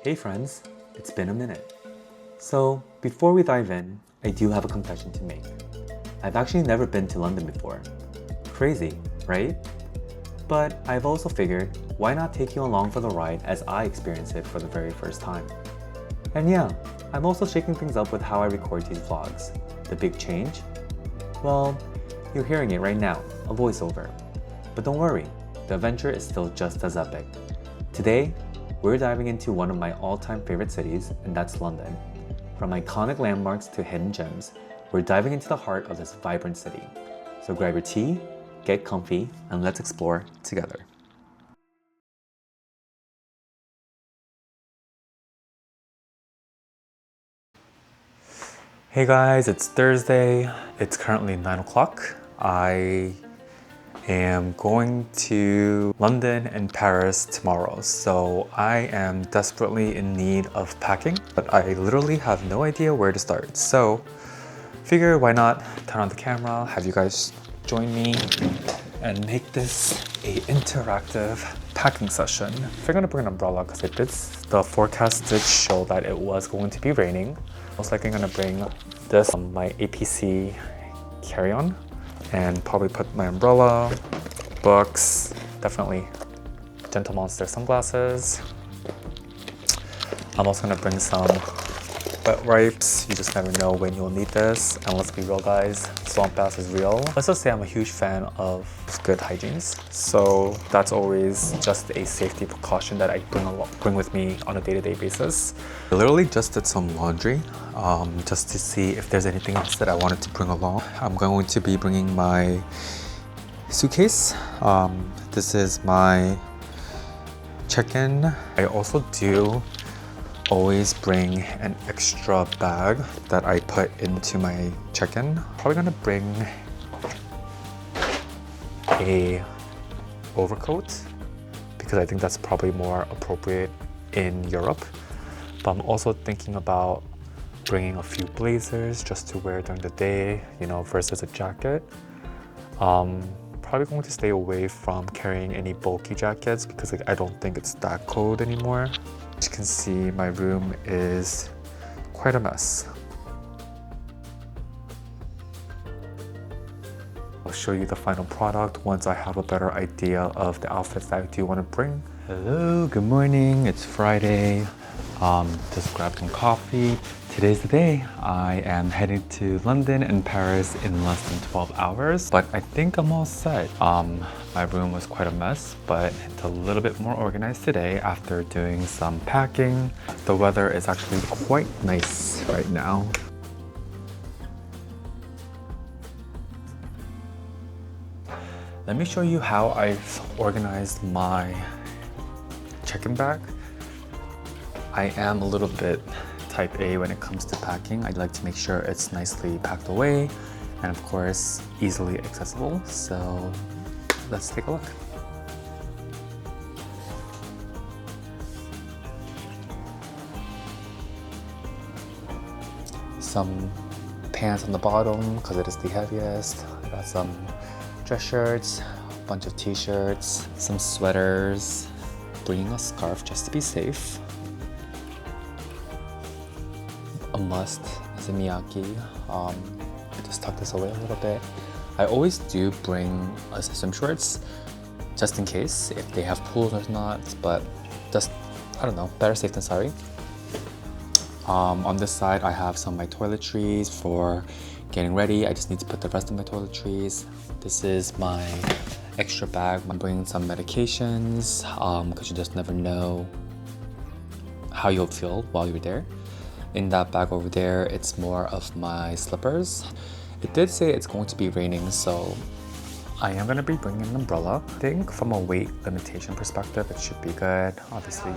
Hey friends, it's been a minute. So, before we dive in, I do have a confession to make. I've actually never been to London before. Crazy, right? But I've also figured, why not take you along for the ride as I experience it for the very first time? And yeah, I'm also shaking things up with how I record these vlogs. The big change? Well, you're hearing it right now, a voiceover. But don't worry, the adventure is still just as epic. Today, we're diving into one of my all-time favorite cities, and that's London. From iconic landmarks to hidden gems, we're diving into the heart of this vibrant city. So grab your tea, get comfy, and let's explore together. Hey guys, it's Thursday. It's currently 9 o'clock. I am going to London and Paris tomorrow, so I am desperately in need of packing, but I literally have no idea where to start. So figure why not turn on the camera, have you guys join me and make this a interactive packing session. I'm gonna bring an umbrella because the forecast did show that it was going to be raining. Most likely gonna bring this my APC carry-on and probably put my umbrella, books, definitely Gentle Monster sunglasses. I'm also gonna bring some wet wipes. You just never know when you'll need this. And let's be real guys, swamp ass is real. Let's just say I'm a huge fan of good hygienes. So that's always just a safety precaution that I bring with me on a day-to-day basis. I literally just did some laundry just to see if there's anything else that I wanted to bring along. I'm going to be bringing my suitcase. This is my check-in. I also do always bring an extra bag that I put into my check-in. Probably gonna bring a overcoat because I think that's probably more appropriate in Europe. But I'm also thinking about bringing a few blazers just to wear during the day, you know, versus a jacket. Probably going to stay away from carrying any bulky jackets because I don't think it's that cold anymore. As you can see, my room is quite a mess. I'll show you the final product once I have a better idea of the outfits that I do want to bring. Hello, good morning. It's Friday. Just grabbed some coffee. Today's the day. I am heading to London and Paris in less than 12 hours, but I think I'm all set. My room was quite a mess, but it's a little bit more organized today after doing some packing. The weather is actually quite nice right now. Let me show you how I've organized my check-in bag. I am a little bit type A when it comes to packing. I'd like to make sure it's nicely packed away and of course easily accessible. So let's take a look. Some pants on the bottom because it is the heaviest. I got some dress shirts, a bunch of t-shirts, some sweaters, bringing a scarf just to be safe. A must is a miyaki. Just tuck this away a little bit. I always do bring swim shorts just in case if they have pools or not, but just, I don't know, better safe than sorry. On this side I have some of my toiletries for getting ready. I just need to put the rest of my toiletries. This is my extra bag. I'm bringing some medications because you just never know how you'll feel while you're there. In that bag over there, it's more of my slippers. It did say it's going to be raining, so I am going to be bringing an umbrella. I think from a weight limitation perspective, it should be good. Obviously,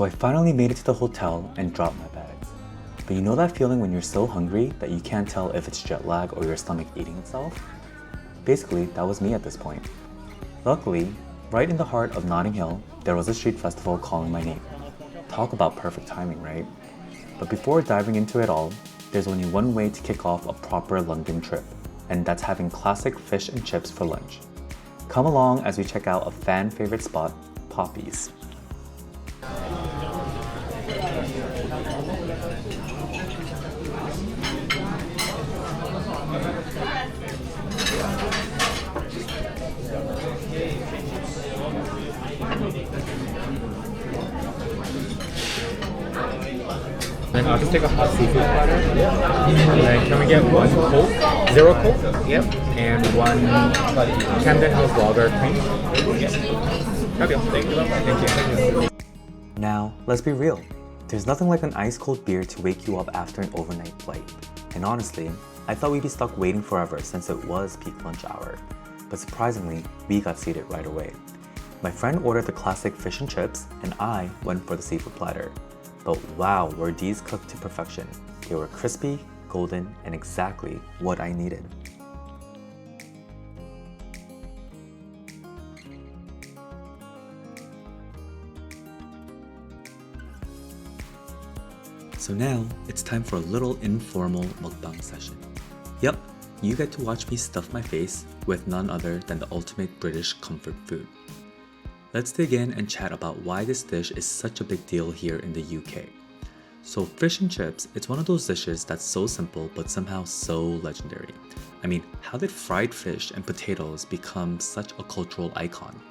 So I finally made it to the hotel and dropped my bags. But you know that feeling when you're so hungry that you can't tell if it's jet lag or your stomach eating itself? Basically, that was me at this point. Luckily, right in the heart of Notting Hill, there was a street festival calling my name. Talk about perfect timing, right? But before diving into it all, there's only one way to kick off a proper London trip, and that's having classic fish and chips for lunch. Come along as we check out a fan favorite spot, Poppy's. And I'll just take a hot seafood platter. And then can we get one Coke? Zero Coke? Yep. And one Camden House Lager cream? Yep. Okay, thank you. Thank you. Now, let's be real. There's nothing like an ice cold beer to wake you up after an overnight flight. And honestly, I thought we'd be stuck waiting forever since it was peak lunch hour. But surprisingly, we got seated right away. My friend ordered the classic fish and chips, and I went for the seafood platter. But wow, were these cooked to perfection. They were crispy, golden, and exactly what I needed. So now, it's time for a little informal mukbang session. Yep, you get to watch me stuff my face with none other than the ultimate British comfort food. Let's dig in and chat about why this dish is such a big deal here in the UK. So fish and chips, it's one of those dishes that's so simple but somehow so legendary. I mean, how did fried fish and potatoes become such a cultural icon?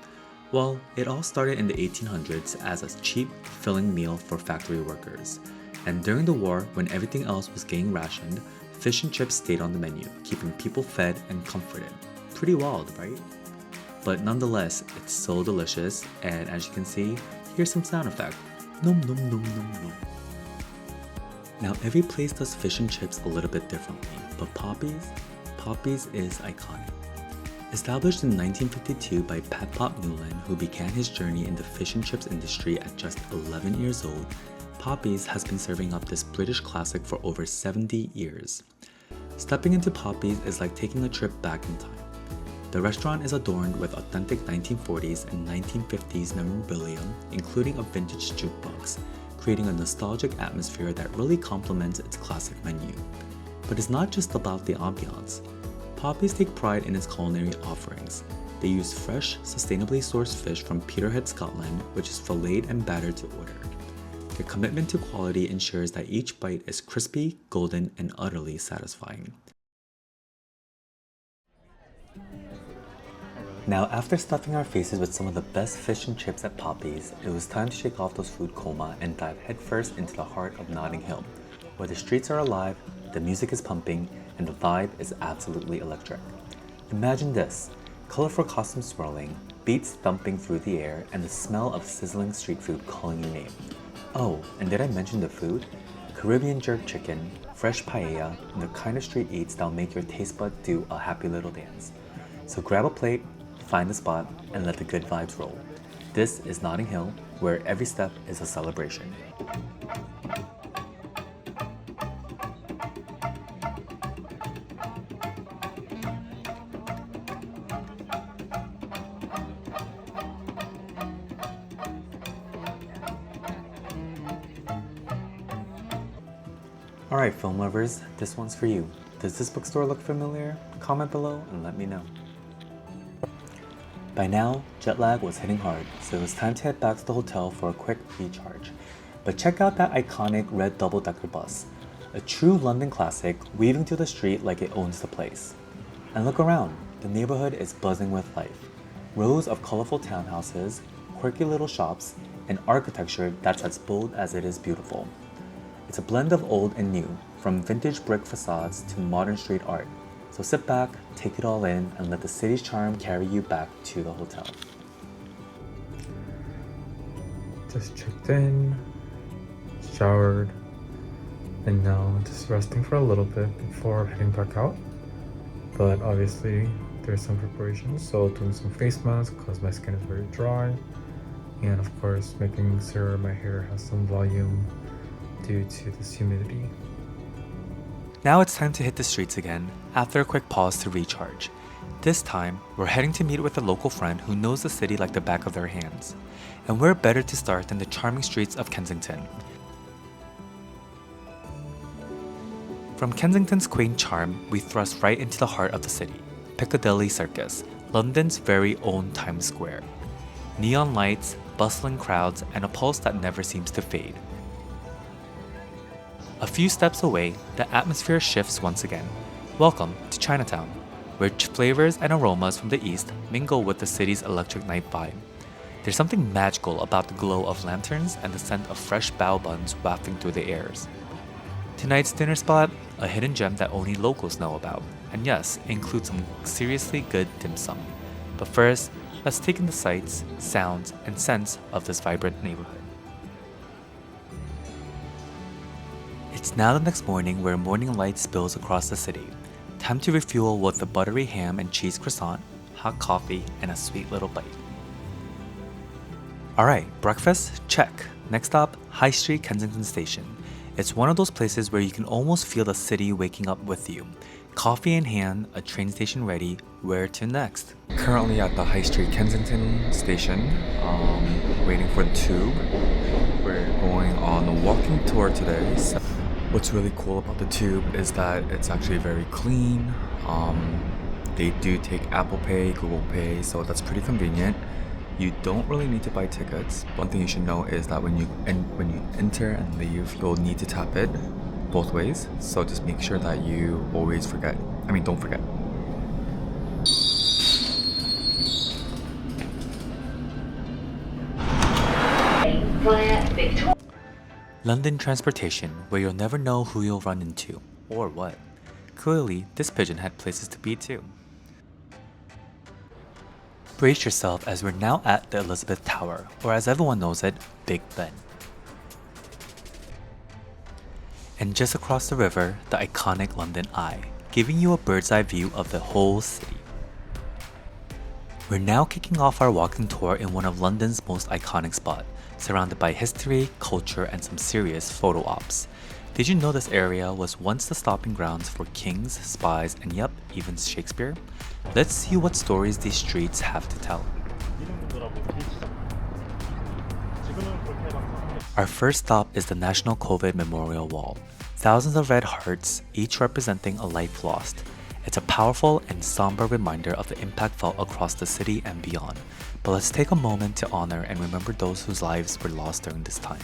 Well, it all started in the 1800s as a cheap, filling meal for factory workers. And during the war, when everything else was getting rationed, fish and chips stayed on the menu, keeping people fed and comforted. Pretty wild, right? But nonetheless, it's so delicious, and as you can see, here's some sound effect. Nom nom nom nom nom. Now every place does fish and chips a little bit differently, but Poppy's is iconic. Established in 1952 by Pat Pop Newland, who began his journey in the fish and chips industry at just 11 years old, Poppy's has been serving up this British classic for over 70 years. Stepping into Poppy's is like taking a trip back in time. The restaurant is adorned with authentic 1940s and 1950s memorabilia, including a vintage jukebox, creating a nostalgic atmosphere that really complements its classic menu. But it's not just about the ambiance. Poppy's take pride in its culinary offerings. They use fresh, sustainably sourced fish from Peterhead, Scotland, which is filleted and battered to order. Their commitment to quality ensures that each bite is crispy, golden, and utterly satisfying. Now, after stuffing our faces with some of the best fish and chips at Poppy's, it was time to shake off those food coma and dive headfirst into the heart of Notting Hill, where the streets are alive, the music is pumping, and the vibe is absolutely electric. Imagine this, colorful costumes swirling, beats thumping through the air, and the smell of sizzling street food calling your name. Oh, and did I mention the food? Caribbean jerk chicken, fresh paella, and the kind of street eats that'll make your taste bud do a happy little dance. So grab a plate, find a spot, and let the good vibes roll. This is Notting Hill, where every step is a celebration. Alright film lovers, this one's for you. Does this bookstore look familiar? Comment below and let me know. By now, jet lag was hitting hard, so it was time to head back to the hotel for a quick recharge. But check out that iconic red double-decker bus. A true London classic, weaving through the street like it owns the place. And look around, the neighborhood is buzzing with life. Rows of colorful townhouses, quirky little shops, and architecture that's as bold as it is beautiful. It's a blend of old and new, from vintage brick facades to modern street art. So sit back, take it all in, and let the city's charm carry you back to the hotel. Just checked in, showered, and now just resting for a little bit before heading back out. But obviously there's some preparation, so doing some face masks because my skin is very dry, and of course making sure my hair has some volume due to this humidity. Now it's time to hit the streets again, after a quick pause to recharge. This time, we're heading to meet with a local friend who knows the city like the back of their hands. And where better to start than the charming streets of Kensington. From Kensington's quaint charm, we thrust right into the heart of the city, Piccadilly Circus, London's very own Times Square. Neon lights, bustling crowds, and a pulse that never seems to fade. A few steps away, the atmosphere shifts once again. Welcome to Chinatown, where flavors and aromas from the east mingle with the city's electric night vibe. There's something magical about the glow of lanterns and the scent of fresh bao buns wafting through the airs. Tonight's dinner spot, a hidden gem that only locals know about, and yes, includes some seriously good dim sum. But first, let's take in the sights, sounds, and scents of this vibrant neighborhood. It's now the next morning where morning light spills across the city. Time to refuel with a buttery ham and cheese croissant, hot coffee, and a sweet little bite. Alright, breakfast? Check. Next up, High Street Kensington Station. It's one of those places where you can almost feel the city waking up with you. Coffee in hand, a train station ready, where to next? Currently at the High Street Kensington station, waiting for the tube. We're going on a walking tour today. What's really cool about the tube is that it's actually very clean. They do take Apple Pay, Google Pay, so that's pretty convenient. You don't really need to buy tickets. One thing you should know is that when you enter and leave, you'll need to tap it both ways. So just make sure that you always don't forget. London transportation, where you'll never know who you'll run into, or what. Clearly, this pigeon had places to be too. Brace yourself as we're now at the Elizabeth Tower, or as everyone knows it, Big Ben. And just across the river, the iconic London Eye, giving you a bird's eye view of the whole city. We're now kicking off our walking tour in one of London's most iconic spots, surrounded by history, culture, and some serious photo ops. Did you know this area was once the stopping grounds for kings, spies, and yep, even Shakespeare? Let's see what stories these streets have to tell. Our first stop is the National COVID Memorial Wall. Thousands of red hearts, each representing a life lost. It's a powerful and somber reminder of the impact felt across the city and beyond. But let's take a moment to honor and remember those whose lives were lost during this time.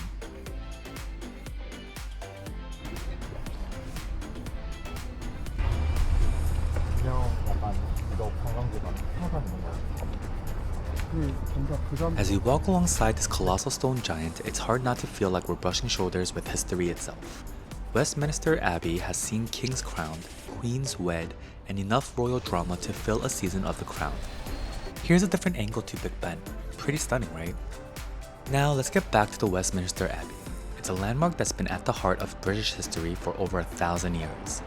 As we walk alongside this colossal stone giant, it's hard not to feel like we're brushing shoulders with history itself. Westminister Abbey has seen kings crowned, queens wed, and enough royal drama to fill a season of The Crown. Here's a different angle to Big Ben. Pretty stunning, right? Now let's get back to the Westminster Abbey. It's a landmark that's been at the heart of British history for over 1,000 years.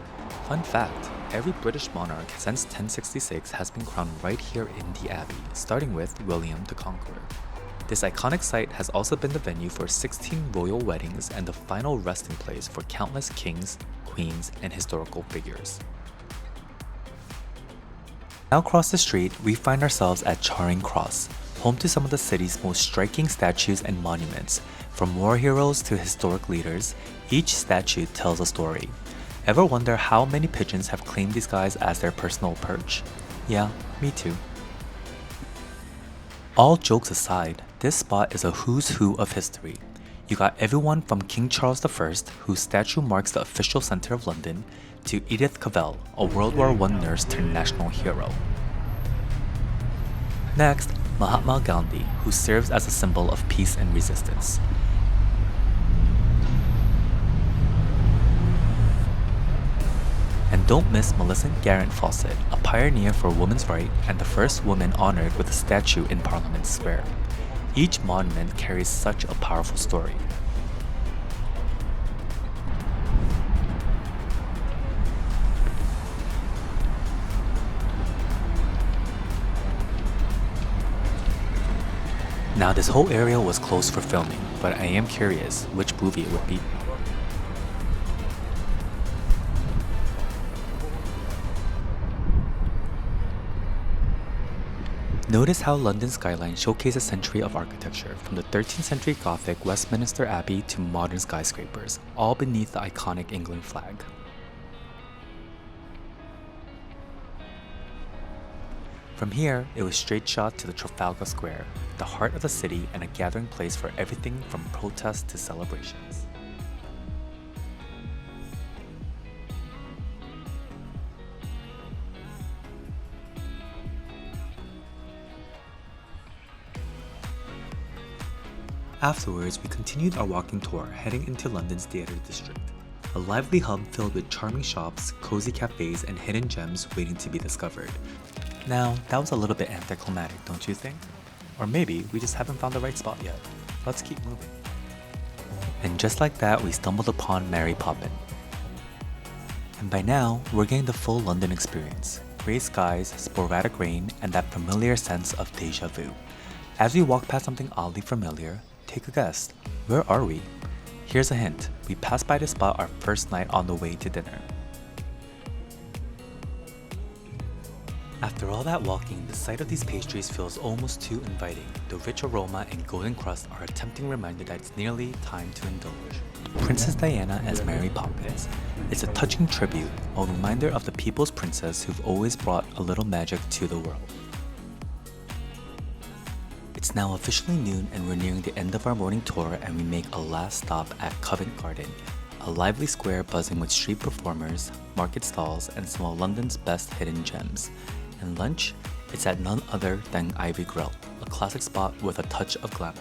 Fun fact, every British monarch since 1066 has been crowned right here in the Abbey, starting with William the Conqueror. This iconic site has also been the venue for 16 royal weddings and the final resting place for countless kings, queens, and historical figures. Now across the street, we find ourselves at Charing Cross, home to some of the city's most striking statues and monuments. From war heroes to historic leaders, each statue tells a story. Ever wonder how many pigeons have claimed these guys as their personal perch? Yeah, me too. All jokes aside, this spot is a who's who of history. You got everyone from King Charles I, whose statue marks the official center of London, to Edith Cavell, a World War I nurse turned national hero. Next, Mahatma Gandhi, who serves as a symbol of peace and resistance. And don't miss Millicent Garrett Fawcett, a pioneer for women's rights and the first woman honored with a statue in Parliament Square. Each monument carries such a powerful story. Now this whole area was closed for filming, but I am curious which movie it would be. Notice how London's skyline showcases a century of architecture, from the 13th century Gothic Westminister Abbey to modern skyscrapers, all beneath the iconic England flag. From here, it was straight shot to the Trafalgar Square, the heart of the city and a gathering place for everything from protests to celebrations. Afterwards, we continued our walking tour, heading into London's theatre district, a lively hub filled with charming shops, cozy cafes, and hidden gems waiting to be discovered. Now, that was a little bit anticlimactic, don't you think? Or maybe we just haven't found the right spot yet. Let's keep moving. And just like that, we stumbled upon Mary Poppins. And by now, we're getting the full London experience. Grey skies, sporadic rain, and that familiar sense of déjà vu. As we walk past something oddly familiar, take a guess. Where are we? Here's a hint. We passed by this spot our first night on the way to dinner. After all that walking, the sight of these pastries feels almost too inviting. The rich aroma and golden crust are a tempting reminder that it's nearly time to indulge. Princess Diana as Mary Poppins. It's a touching tribute, a reminder of the people's princess who've always brought a little magic to the world. It's now officially noon and we're nearing the end of our morning tour, and we make a last stop at Covent Garden, a lively square buzzing with street performers, market stalls, and some of London's best hidden gems. And lunch? It's at none other than Ivy Grill, a classic spot with a touch of glamour.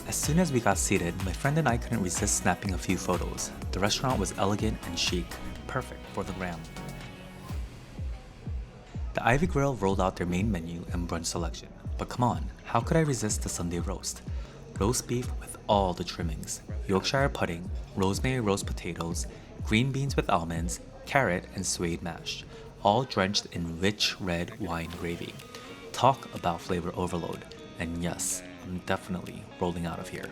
As soon as we got seated, my friend and I couldn't resist snapping a few photos. The restaurant was elegant and chic, perfect for the gram. The Ivy Grill rolled out their main menu and brunch selection. But come on, how could I resist the Sunday roast? Roast beef with all the trimmings, Yorkshire pudding, rosemary roast potatoes, green beans with almonds, carrot and suede mash, all drenched in rich red wine gravy. Talk about flavor overload. And yes, I'm definitely rolling out of here.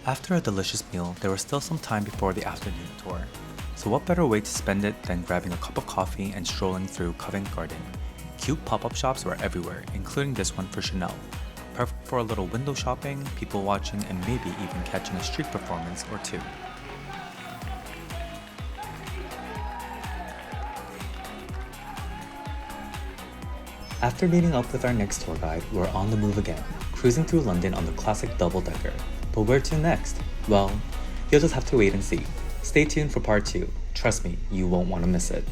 After a delicious meal, there was still some time before the afternoon tour. So what better way to spend it than grabbing a cup of coffee and strolling through Covent Garden. Cute pop-up shops were everywhere, including this one for Chanel. Perfect for a little window shopping, people watching, and maybe even catching a street performance or two. After meeting up with our next tour guide, we're on the move again, cruising through London on the classic double-decker. But where to next? Well, you'll just have to wait and see. Stay tuned for part 2. Trust me, you won't want to miss it.